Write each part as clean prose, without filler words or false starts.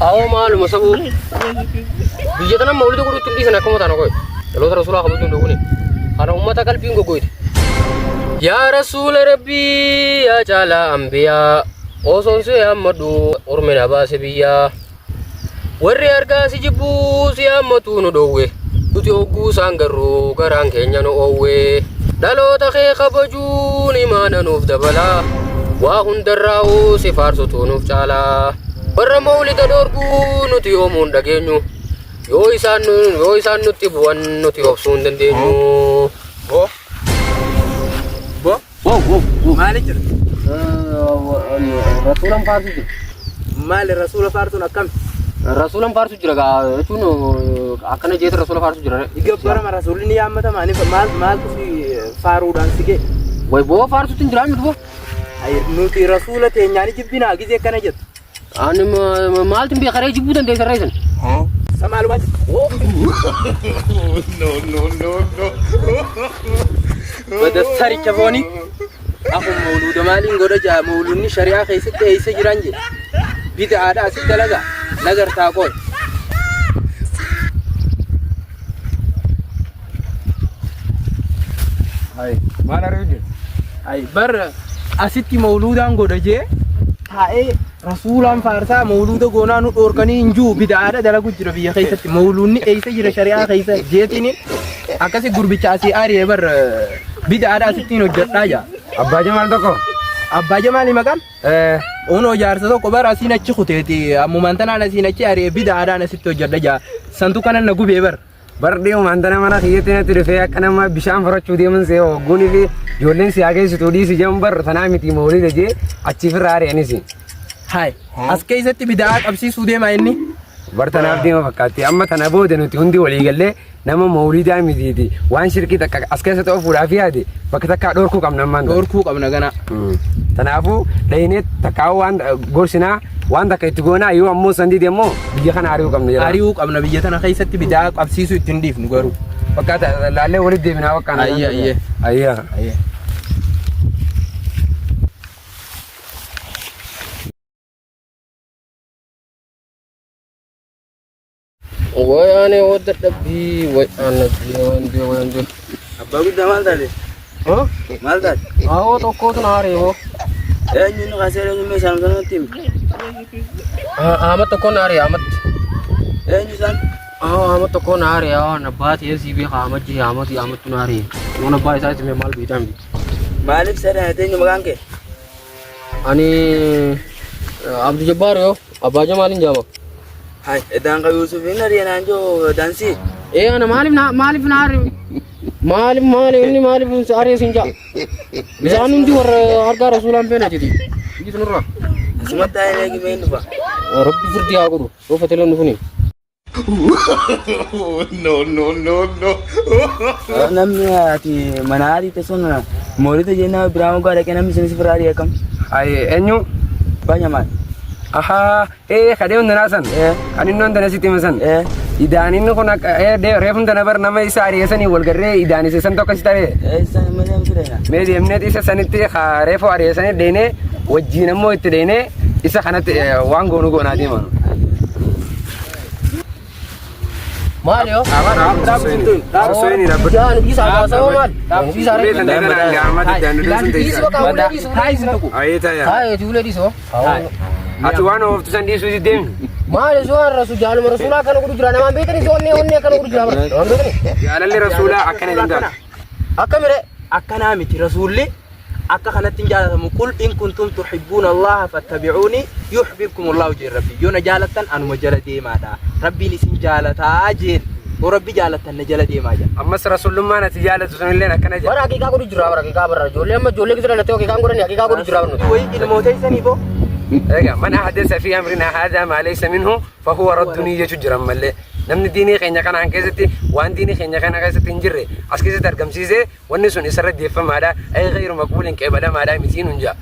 أو مال مسبو بيجتنا مولد كل تندي سنة كم تانا كوي لو ترى رسول الله خبرتون دهوني أنا أمة قلبي إنكو كوي يا رسول ربي يا جالا أنبياء أوسون سيا مدو أرمنا باسبيا warri argaa si jibbuu si hammatu nu dhowwe nuti hogguu isaan garuu garaan keenya nu oowwe dhaloota kee kabajuun imaana nuuf dabala waa hundarraa'uu si faarsutu nuuf caala warra mawlida dhorguu nuti yoomuun dhageenyu yoo isaan nutti bu'an nuti obsuu hin dandeenyu. maali jira? Rasuulan faarsu jira. Maali rasuula faarsuun akkam? Rasuulan faarsu jira gaa jechuun akkana jeeta rasuula faarsu jira. Igabbarama rasuulli ni yaammata maaltu si faaruudhaan si ga'e? Way boo faarsutti hin jiraan miti boo. Nuti rasuula teenyaani jibbinaa gisee akkana jettu. Ani maaltu beekaree jibbuu dandeessa reessan? Samaalumaati. Badassaricha fooni. Akkuma mawluuda maaliin godha jaa mawluudni shari'aa keessatti eessa jiran jedhe. Bid'aadhaa asitti dalagaa lagartaa qoy. Maal argu jira? Bar asitti mawluudaan godha jee taa'ee rasuulaan faarsaa mawluuda goonaa nu dhoorkanii hin jiru bid'aadha dalagu jira biyya keessatti mawluudni eessa jira shari'aa keessa jeetiin akkasi gurbicha asii aaree bar bid'aadha asittiin hojjedhaa jaa. Abbaa Jamaal tokko. Abbaa Jamaali maqaan? Ono jaarsa tokko bara asiin achi kuteeti ammumaan tanaan asiin achi aaree bid'aadhaan asitti hojjedha jaa santu kanan na gubee bar. Bardi umantana mana khiyete na tirife akkana ma bishaan farachu deeman see hogguni fi ijoolleen si hageessitu dhiisi jedhamu bar tanaa miti mawlida jee achi firraa ari'anisi. Hai as keessatti bid'aa qabsiisuu deemaa inni. Bar tanaaf deema fakkaatti amma tana booda nuti hundi walii gallee nama mawlidaa mitiiti waan shirkii takka as keessa ta'u fuudhaaf yaade bakka takkaa dhorkuu qabna ammaan. Dhorkuu qabna gana. Tanaafuu dhahinee takkaa waan gorsinaa waan takka itti goonaa yoo ammoo sandii deemmoo biyya kana ari'uu qabna jedhama. Ari'uu qabna biyya tana keessatti bid'aa qabsiisuu ittiin dhiifnu garuu. Fakkaata laallee walitti deebinaa wakkaan. Ayyaa. Wayane wadda dabbi wayande. Abbaa guddaa maal taate? Maal taate? Awoo tokkootu na ari'oo. Eenyuun kaasee eenyuun meeshaan sanatti himi? Ahmad tokkoon na ari'a Ahmad. Eenyu isaan? Ahmad tokkoon na ari'a na baati eesii beeka Ahmadtu na ari'a. Noon abbaa isaa itti maal biitaan bi. Maaliif sadaan eenyu maqaan kee? Ani Abdul Jabbaar yoo Abbaa Jamaalin jaama. Hai edaan ka Yuusufiin ari'anaan joo dansi. Ana maaliif na ari'a? Maaliif ari'a siin jaa? Bisaan hundi warra argaa rasuulaan beena jeti. Biyyi sunirraa. Asumatti taa'ee eegimee hin dhufa. Rabbi firdii haa godhu. Yoo fateloon dhufuni. No. Namni ati mana ariite sun mawlida jennaa biraa mugaa dhaqee namni sinis firaa ari'ee kam? Eenyu? Abbaa Jamaal. Aha, kadee hundanaa san. Kan inni hundana sitti himasan. Idaan inni kun reefun tana bar nama isa ari'eesanii walgarree idaan isa san tokko si ta'e. Eessa malee miti Mee deemneet isa sanitti reefu ari'eesanii deene wajjin ammoo itti deene isa kanatti waan goonu goonaa deeman. Maal yoo? Sosooni dhaabbatu. Jaan bisa haasawaa maal? Bisa Beekan daganaan gaamatti daanduudhaan sun Dhiisi bakka ulee dhiisu. Taa'isi tokko. Ayee taa'e. Taa'eeti ulee dhiisu. Ati waan ooftu san dhiisuu si deemni. Maal su'aan jaaluma rasuulaa kana godhu jira namaan beekanii onnee kana godhu jira bara. Waan beekanii? Jaalalli rasuulaa akkana hin taatu. Akkamire? Akkanaa miti rasuulli akka kanatti hin jaalatamu qul in kuntum tuhibbuuna allaha fattabi'uuni yuhbibkum allahu jeen rabbi yoo na jaalattan anuma jala deemaadha rabbiin isin jaalataa jeen yoo rabbi jaalattan na jala deemaa jira. Ammas rasuulummaan ati jaalatu sunillee akkana jira. Bara haqiiqaa godhu jira bara haqiiqaa bara ijoollee amma ijoollee gidduu dhalatee haqiiqaan godhanii haqiiqaa godhu jira bara. Wayi ilmoota isanii boo. من أحدث في أمرنا هذا ما ليس منه فهو ردني يجرا ملء نمن ديني خينيا كان عن كذتي وان ديني خينيا كان كذتي نجري أسكيز ترجم سيزه والنسون يسرد يفهم هذا أي غير مقبول كبدا ما لا متين ونجا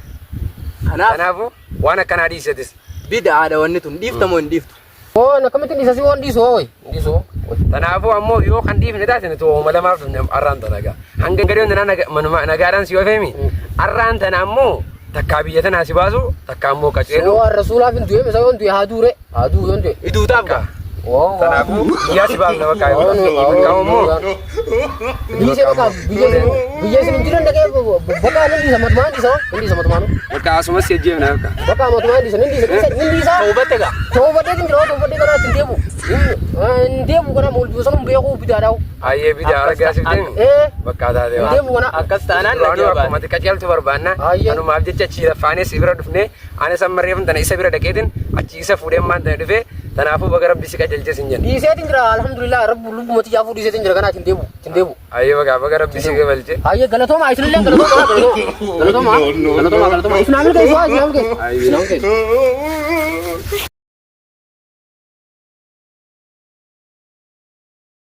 أنا أبو وأنا كان حديث هذا بدأ هذا والنتون ديفت مون ديفت أنا كم تني ساسي وان ديسو Tanaafuu ammoo yoo kan dhiifne taate to'uma lamaaf arraan tanaga. Hanga gadee manuma nagaadhaan si oofeemi. Arraan tana ammoo takkaa biyya tanaa si baasu takkaa ammoo qaceelu. Soo rasuulaaf hin du'e misa yoon du'e haa duure haa du'e yoon du'e. Iduutaaf gaa. Tanaafuu biyyaa si baafna bakka ammoo. Biyya isin jiran dhaqee bakka hindi matumaan. Bakka asumas si ejjeemna bakka. Bakka matumaan hindi isa. Ta'ubatte gaa. Ta'ubatte kanaa hin deebu. Hin deebu kana mul'isuu sanuu beekuu bidaadhaa'u. Ayyee bidaa argaa sifteen. Bakka taatee Hin deebu kana. akkas taanaan dhagee baana. Akkuma qaceeltu barbaanna. Kanumaaf jecha achi faanee si bira dhufnee anis amma reefan tana isa bira dhaqeetin achi isa fuudhee maan tana dhufee tanaafuu baga rabbi si qajeelchee sin jenna. Dhiiseetiin jira alhamdulillah rabbu lubbumatti jaafuu dhiiseetiin jira kanaa hin deebu. Ayyee baga rabbi si qajeelchee. Ayyee galatooma isinillee galatooma. Isin amil keessa.